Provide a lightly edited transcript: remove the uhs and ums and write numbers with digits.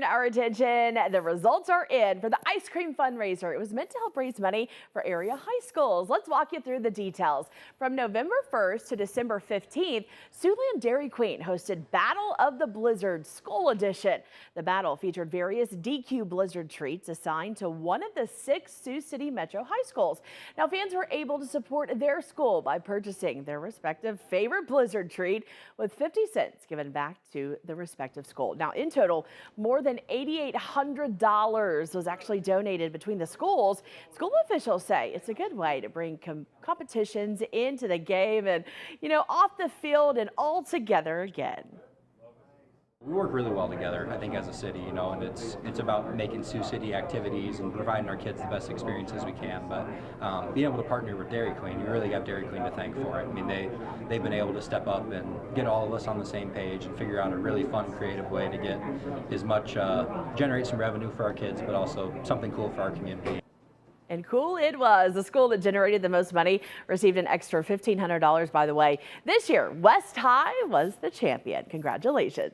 Our attention, the results are in for the ice cream fundraiser. It was meant to help raise money for area high schools. Let's walk you through the details. From November 1st to December 15th, Siouxland Dairy Queen hosted Battle of the Blizzard School Edition. The battle featured various DQ Blizzard treats assigned to one of the 6 Sioux City Metro high schools. Now, fans were able to support their school by purchasing their respective favorite Blizzard treat, with 50 cents given back to the respective school. Now, in total, more than $8,800 was actually donated between the schools. School officials say it's a good way to bring competitions into the game and, off the field and all together again. We work really well together, I think, as a city, and it's about making Sioux City activities and providing our kids the best experiences we can. But being able to partner with Dairy Queen, you really got Dairy Queen to thank for it. I mean, they've been able to step up and get all of us on the same page and figure out a really fun, creative way to get as much, generate some revenue for our kids, but also something cool for our community. And cool it was. The school that generated the most money received an extra $1,500, by the way. This year, West High was the champion. Congratulations.